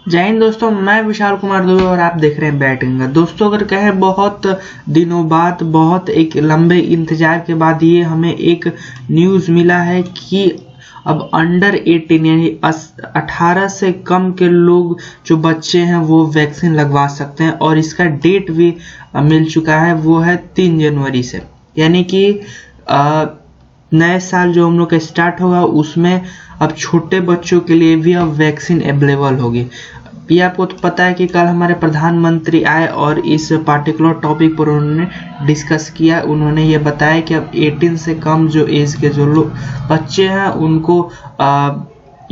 जय हिंद दोस्तों, मैं विशाल कुमार दुबे और आप देख रहे हैं बैटिंग। दोस्तों अगर कहें बहुत दिनों बाद, बहुत एक लंबे इंतजार के बाद ये हमें एक न्यूज़ मिला है कि अब अंडर 18 यानी 18 से कम के लोग जो बच्चे हैं वो वैक्सीन लगवा सकते हैं और इसका डेट भी मिल चुका है। वो है 3 जनवरी से, यानी कि नए साल जो हम लोग का स्टार्ट होगा उसमें अब छोटे बच्चों के लिए भी अब वैक्सीन अवेलेबल होगी। ये आपको तो पता है कि कल हमारे प्रधानमंत्री आए और इस पार्टिकुलर टॉपिक पर उन्होंने डिस्कस किया। उन्होंने ये बताया कि अब 18 से कम जो एज के जो लोग बच्चे हैं उनको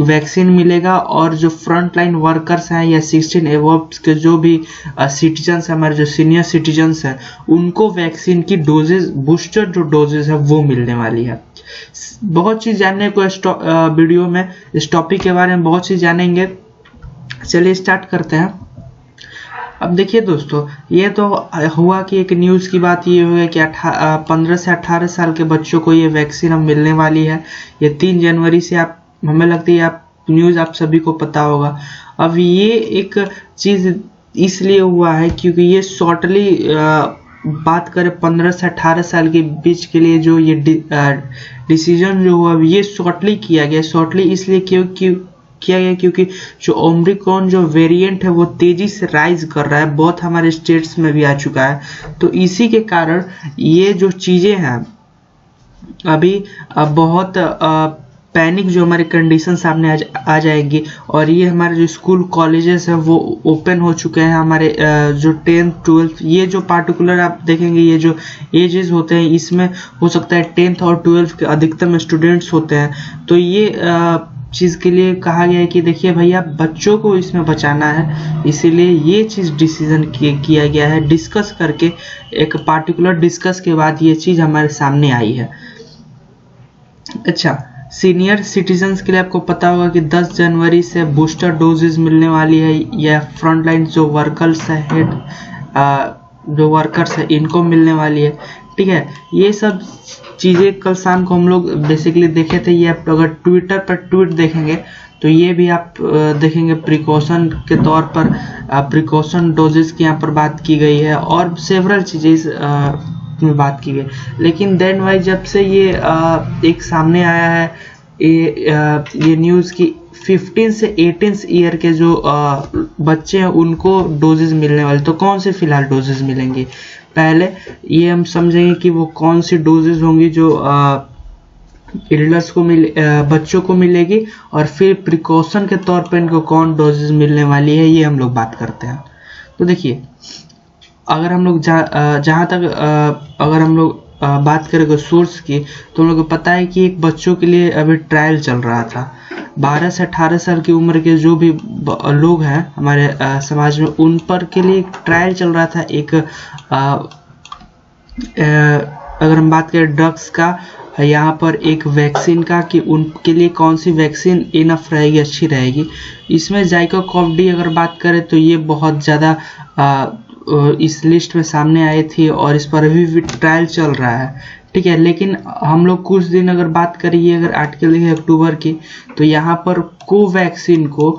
वैक्सीन मिलेगा और जो फ्रंट लाइन वर्कर्स हैं या 16 एबव के जो भी सिटीजन्स हैं, हमारे जो सीनियर सिटीजन्स हैं, उनको वैक्सीन की डोजेज, बूस्टर जो डोजेज है वो मिलने वाली है। बहुत चीज़ जानने को इस वीडियो में, इस टॉपिक के बारे में बहुत चीज़ जानेंगे। चलिए स्टार्ट करते हैं। अब देखिए दोस्तों, ये तो हुआ कि एक न्यूज़ की बात ये हुई कि 15 से 18 साल के बच्चों को ये वैक्सीन अब मिलने वाली है। ये 3 जनवरी से, आप हमें लगती है आप न्यूज़ आप सभी को पता होगा। अब ये एक चीज़ इसलिए हुआ है क्योंकि ये शॉर्टली बात करें 15 से 18 साल के बीच के लिए जो ये डिसीजन जो हुआ ये शॉर्टली किया गया। शॉर्टली इसलिए किया गया क्योंकि जो ओमिक्रॉन जो वेरिएंट है वो तेजी से राइज कर रहा है, बहुत हमारे स्टेट्स में भी आ चुका है। तो इसी के कारण ये जो चीज़ें हैं अभी बहुत पैनिक जो हमारी कंडीशन सामने आ जाएंगी। और ये हमारे जो स्कूल कॉलेजेस हैं वो ओपन हो चुके हैं। हमारे जो 10th 12th ये जो पार्टिकुलर आप देखेंगे, ये जो एजेस होते हैं इसमें हो सकता है 10th और 12th के अधिकतम स्टूडेंट्स होते हैं। तो ये चीज़ के लिए कहा गया है कि देखिए भैया बच्चों को इसमें बचाना है, इसीलिए ये चीज़ डिसीजन किया गया है। डिस्कस करके, एक पार्टिकुलर डिस्कस के बाद ये चीज़ हमारे सामने आई है। अच्छा, सीनियर सिटीजन्स के लिए आपको पता होगा कि 10 जनवरी से बूस्टर डोजेज मिलने वाली है, या फ्रंट लाइन जो वर्कर्स है, जो वर्कर्स है इनको मिलने वाली है। ठीक है, ये सब चीज़ें कल शाम को हम लोग बेसिकली देखे थे। ये आप अगर ट्विटर पर ट्वीट देखेंगे तो ये भी आप देखेंगे प्रिकॉशन के तौर पर प्रिकॉशन डोजेस की यहाँ पर बात की गई है और सेवरल चीज़ें में बात की गई। लेकिन देन वाइज जब से ये एक सामने आया है ये न्यूज़ की 15 से 18 ईयर के जो बच्चे हैं उनको डोजेज मिलने वाले। तो कौन से फिलहाल डोजेज मिलेंगे, पहले ये हम समझेंगे कि वो कौन सी डोजेज होंगी जो एल्डर्स को बच्चों को मिलेगी, और फिर प्रिकॉशन के तौर पर इनको कौन डोजेज मिलने वाली है ये हम लोग बात करते हैं। तो देखिए, अगर हम लोग जहाँ तक अगर हम लोग बात करेंगे सोर्स की, तो हम लोग को पता है कि एक बच्चों के लिए अभी ट्रायल चल रहा था। 12 से 18 साल की उम्र के जो भी लोग हैं हमारे समाज में, उन पर के लिए ट्रायल चल रहा था। एक अगर हम बात करें ड्रग्स का, यहाँ पर एक वैक्सीन का, कि उनके लिए कौन सी वैक्सीन इनफ रहेगी, अच्छी रहेगी। इसमें ज़ाइकोव डी अगर बात करें तो ये बहुत ज़्यादा इस लिस्ट में सामने आई थी और इस पर अभी भी ट्रायल चल रहा है। ठीक है, लेकिन हम लोग कुछ दिन अगर बात करिए, अगर आर्टिकल है अक्टूबर की, तो यहाँ पर कोवैक्सीन को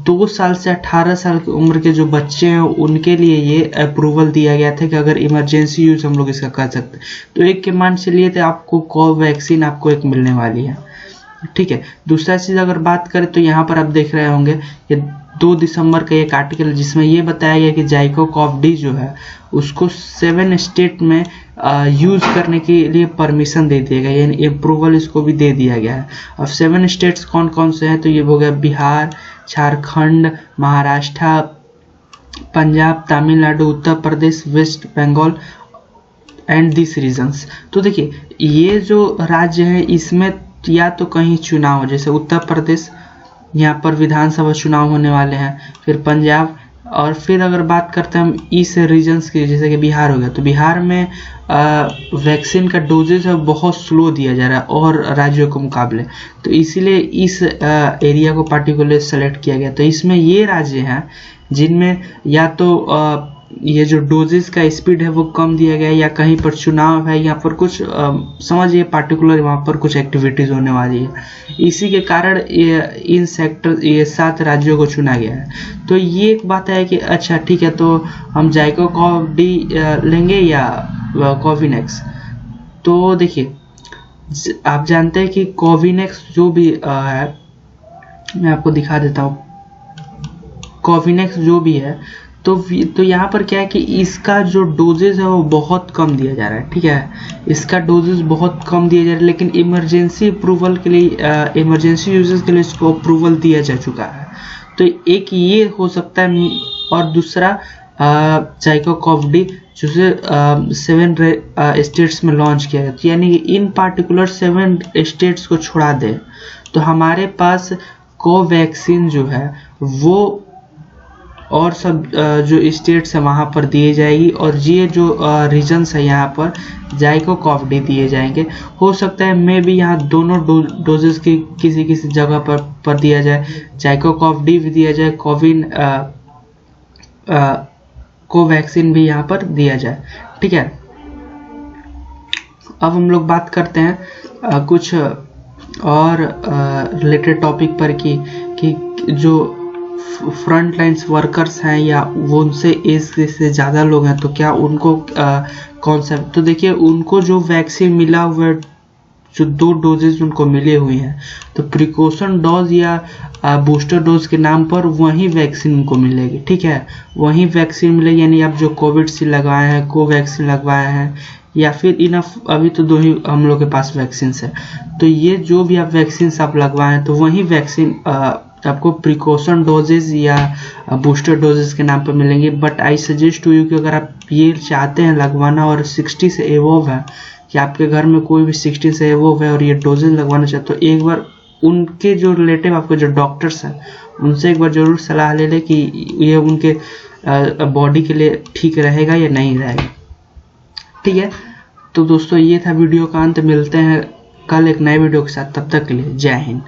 2 साल से 18 साल की उम्र के जो बच्चे हैं उनके लिए ये अप्रूवल दिया गया था कि अगर इमरजेंसी यूज हम लोग इसका कर सकते। तो एक के मान से लिए थे आपको कोवैक्सीन आपको एक मिलने वाली है। ठीक है, दूसरा चीज़ अगर बात करें तो यहाँ पर आप देख रहे होंगे कि 2 दिसंबर का एक आर्टिकल जिसमें ये बताया गया कि ज़ाइकोव डी जो है उसको 7 स्टेट में यूज़ करने के लिए परमिशन दे दिया गया, यानी अप्रूवल इसको भी दे दिया गया है। अब 7 स्टेट्स कौन कौन से हैं, तो ये हो गया Bihar, Jharkhand, Maharashtra, Punjab, Tamil Nadu, Uttar Pradesh, West Bengal and this regions. तो देखिए, ये जो राज्य है इसमें या तो कहीं चुनाव, जैसे उत्तर प्रदेश यहाँ पर विधानसभा चुनाव होने वाले हैं, फिर पंजाब, और फिर अगर बात करते हैं हम इस रीजन्स की, जैसे कि बिहार हो गया, तो बिहार में वैक्सीन का डोजेज है बहुत स्लो दिया जा रहा है और राज्यों के मुकाबले। तो इसीलिए इस एरिया को पार्टिकुलर सेलेक्ट किया गया। तो इसमें ये राज्य हैं जिनमें या तो ये जो डोजेस का स्पीड है वो कम दिया गया है, या कहीं पर चुनाव है या फिर कुछ समझिए पार्टिकुलर वहाँ पर कुछ एक्टिविटीज़ होने वाली है, इसी के कारण इन सेक्टर ये 7 राज्यों को चुना गया है। तो ये एक बात है कि अच्छा ठीक है, तो हम ज़ाइकोव-डी लेंगे या कोविनेक्स। तो देखिए आप जानते हैं कि कोविनेक्स जो भी है, मैं आपको दिखा देता हूँ, कोविनेक्स जो भी है तो यहाँ पर क्या है कि इसका जो डोजेज है वो बहुत कम दिया जा रहा है, ठीक है, इसका डोजेज बहुत कम दिया जा रहा है, लेकिन इमरजेंसी अप्रूवल के लिए इमरजेंसी यूजेस के लिए इसको अप्रूवल दिया जा चुका है। तो एक ये हो सकता है, और दूसरा ज़ाइकोव-डी जिसे 7 स्टेट्स में लॉन्च किया गया, यानी कि इन पार्टिकुलर 7 स्टेट्स को छोड़ा दे तो हमारे पास कोवैक्सीन जो है वो और सब जो स्टेट्स है वहाँ पर दिए जाएगी, और ये जो रीजन्स है यहाँ पर ज़ाइकोव-डी दिए जाएंगे। हो सकता है मे भी यहाँ दोनों डोजेस की किसी जगह पर दिया जाए, ज़ाइकोव-डी भी दिया जाए, कोवैक्सीन भी यहाँ पर दिया जाए, ठीक है। अब हम लोग बात करते हैं कुछ और रिलेटेड टॉपिक पर कि जो फ्रंट लाइन्स वर्कर्स हैं या वो उनसे एज से ज़्यादा लोग हैं तो क्या उनको कौन सा, तो देखिए उनको जो वैक्सीन मिला हुआ है, जो 2 डोजेज उनको मिले हुए हैं, तो प्रिकॉशन डोज या बूस्टर डोज के नाम पर वही वैक्सीन उनको मिलेगी, ठीक है, वही वैक्सीन मिलेगी। यानी आप जो कोविशील्ड लगवाए हैं, कोवैक्सीन लगवाए हैं, या फिर इनफ अभी तो 2 ही हम लोग के पास वैक्सीन है, तो ये जो भी आप वैक्सीन आप लगवाए हैं तो वही वैक्सीन आपको प्रिकॉशन डोजेज या बूस्टर डोजेज के नाम पर मिलेंगे। But I suggest to you कि अगर आप ये चाहते हैं लगवाना और 60 से एवोव है, कि आपके घर में कोई भी 60 से एवोव है और ये डोजेज लगवाना चाहते तो एक बार उनके जो रिलेटिव आपके जो डॉक्टर्स हैं उनसे एक बार ज़रूर सलाह ले लें कि ये उनके बॉडी के लिए ठीक रहेगा या नहीं रहेगा, ठीक है। तो दोस्तों ये था वीडियो का अंत, मिलते हैं कल एक नए वीडियो के साथ, तब तक के लिए जय हिंद।